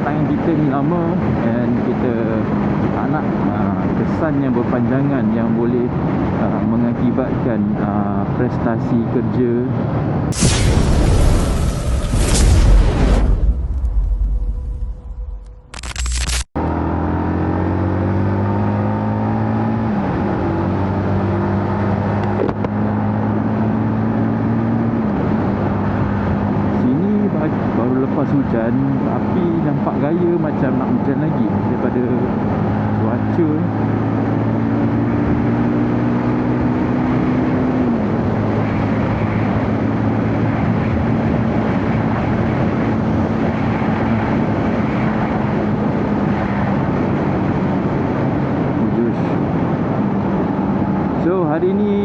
pakai tangan kita ni lama, and kita tak nak kesan yang berpanjangan yang boleh mengakibatkan prestasi kerja. Baru lepas hujan, tapi nampak gaya macam nak hujan lagi daripada cuaca. So hari ni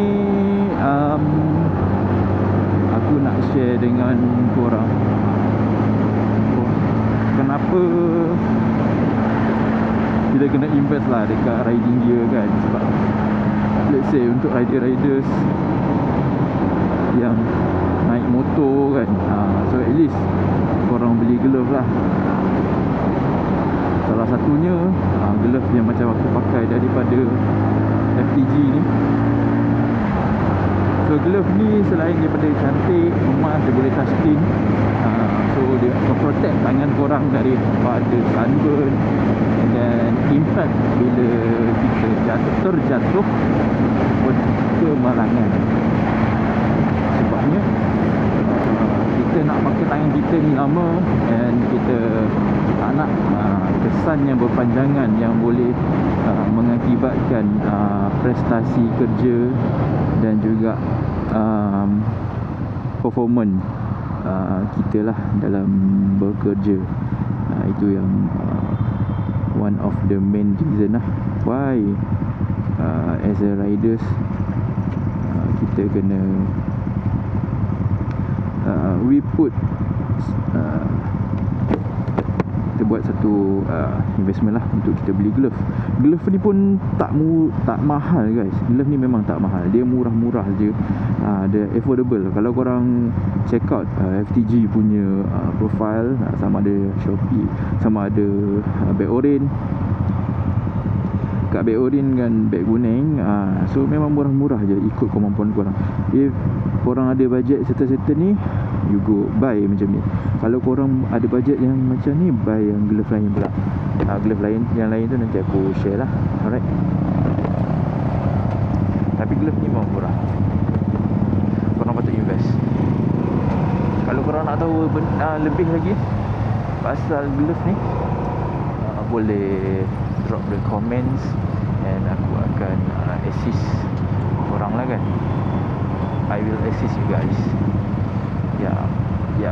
aku nak share dengan korang kenapa kita kena invest lah dekat riding gear kan. Sebab let's say untuk rider-riders yang naik motor kan, so at least korang beli glove lah. Salah satunya glove yang macam aku pakai daripada FTG ni. So glove ni selain daripada cantik, emas, dia boleh touchscreen, so dia akan protect tangan korang daripada sunburn dan impact bila kita terjatuh kemalangan. Sebabnya kita nak pakai tangan kita ni lama, and kita tak nak kesan yang berpanjangan yang boleh mengakibatkan prestasi kerja dan juga performance kita lah dalam bekerja. Itu yang one of the main reason lah why as a riders kita kena we put kita buat satu investment lah untuk kita beli glove. Glove ni pun tak mahal guys. Glove ni memang tak mahal, dia murah-murah je, dia affordable. Kalau korang check out FTG punya profile, sama ada Shopee, sama ada beg oren, kat beg oren dengan beg kuning, so memang murah-murah je ikut kemampuan korang. If korang ada bajet certain ni, you go buy macam ni. Kalau korang ada bajet yang macam ni, buy yang glove lain pula. Glove lain, yang lain tu nanti aku share lah. Alright. Tapi glove ni memang murah, korang patut invest. Kalau korang nak tahu lebih lagi pasal glove ni, boleh drop the comments and aku akan assist korang lah kan. I will assist you guys. Yup.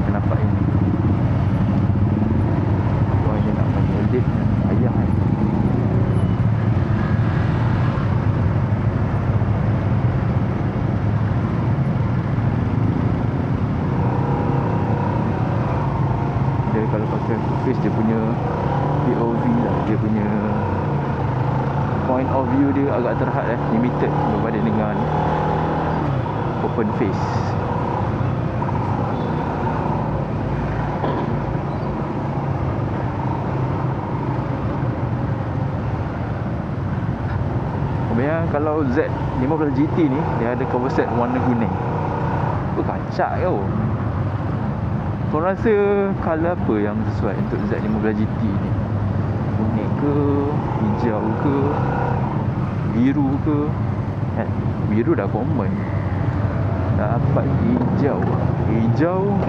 Kenapa ini? Wah, ini nak pakai edit ayah kan. Kalau pakai face, dia punya POV lah, dia punya point of view dia agak terhad limited berbanding dengan open face. Kemudian kalau Z15 GT ni, dia ada cover set warna kuning. Kacak tau. Korang rasa colour apa yang sesuai untuk Z15 GT ni? Kuning ke, hijau ke, biru ke? Biru dah common. Dapat hijau,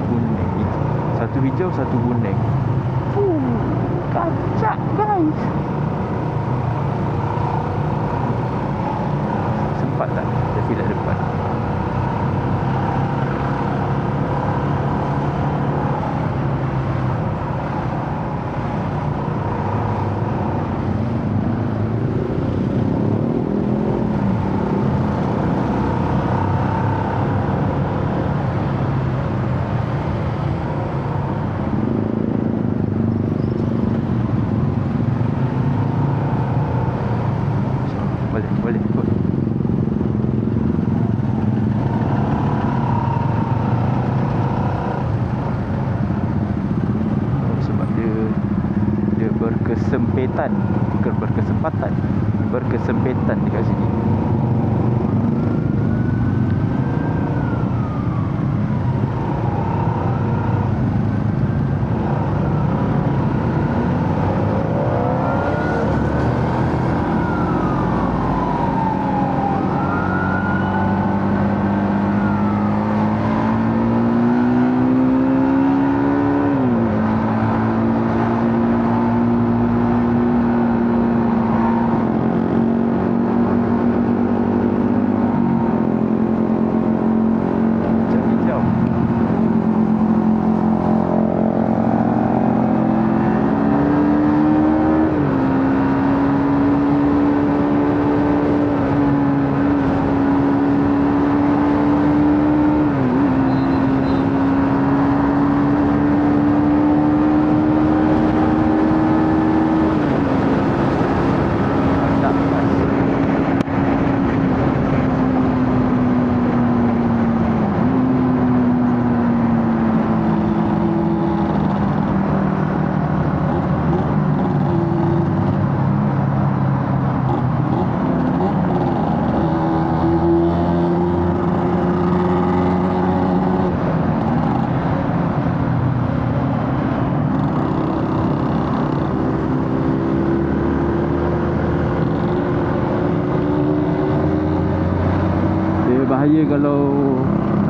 kuning. Satu hijau, satu kuning. Kacak guys. Sempat tak? Tapi dah depan. berkesempitan, bukan berkesempatan, berkesempitan dekat sini. Bahaya kalau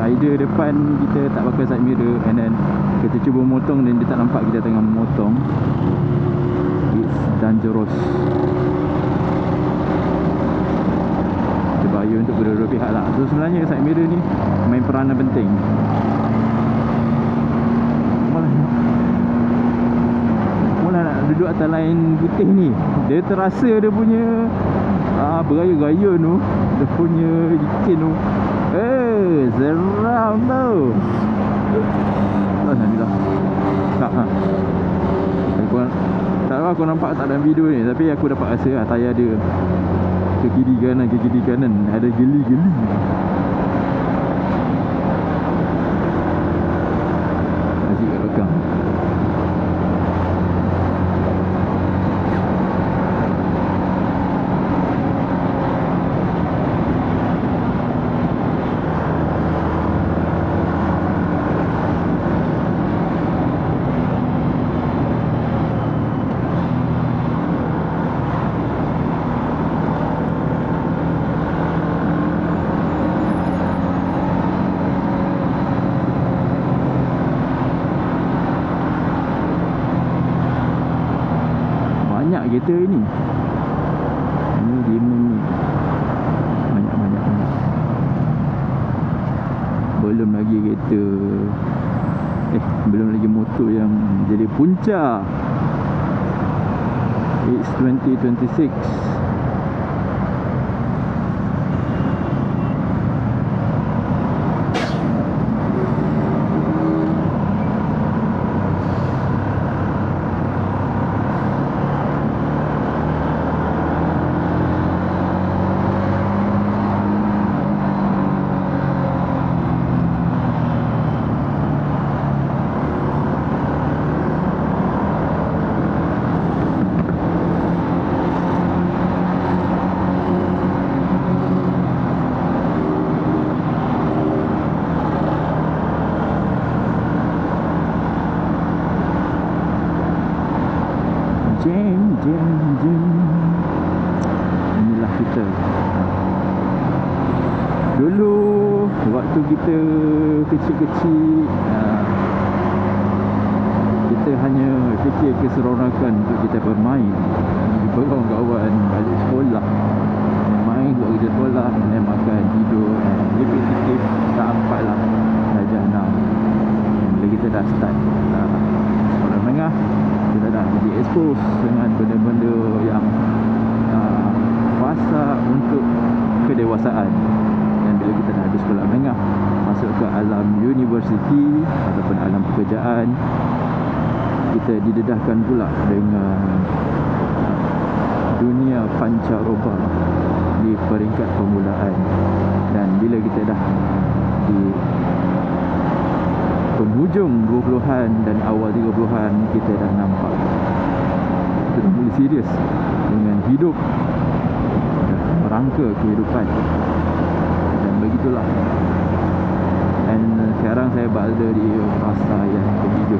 rider depan kita tak pakai side mirror and then kita cuba motong dan dia tak nampak kita tengah memotong. It's dangerous. Itu bahaya untuk kedua-dua pihak lah. So sebenarnya side mirror ni main peranan penting. Mula nak duduk atas lain putih ni, dia terasa dia punya bergaya-gaya tu, dia punya licin tu. Seram tau. Alhamdulillah. Tak tahu aku nampak tak dalam video ni, tapi aku dapat rasa tayar dia ke kiri kanan ada geli-geli. Asyik kat belakang. Kereta ini 5 minit. Banyak. Belum lagi kereta belum lagi motor yang jadi punca. It's 2026. Inilah kita. Dulu waktu kita kecil-kecil, kita hanya fikir keseronokan untuk kita bermain, jumpa kawan-kawan, balik sekolah, main buat kerja sekolah, dan makan, tidur, repetitif. Tak nampak lah darjah 6. Bila kita dah start sekolah menengah, kita dah jadi expose dengan benda-benda yang fasa untuk kedewasaan. Dan bila kita dah habis sekolah menengah, masuk ke alam universiti ataupun alam pekerjaan, kita didedahkan pula dengan dunia pancaroba di peringkat permulaan. Dan bila kita dah di penghujung 20-an dan awal 30-an, kita dah nampak kita dah mula serius dengan hidup, merangka kehidupan. Dan begitulah. Dan sekarang saya berada di fasa yang ketiga.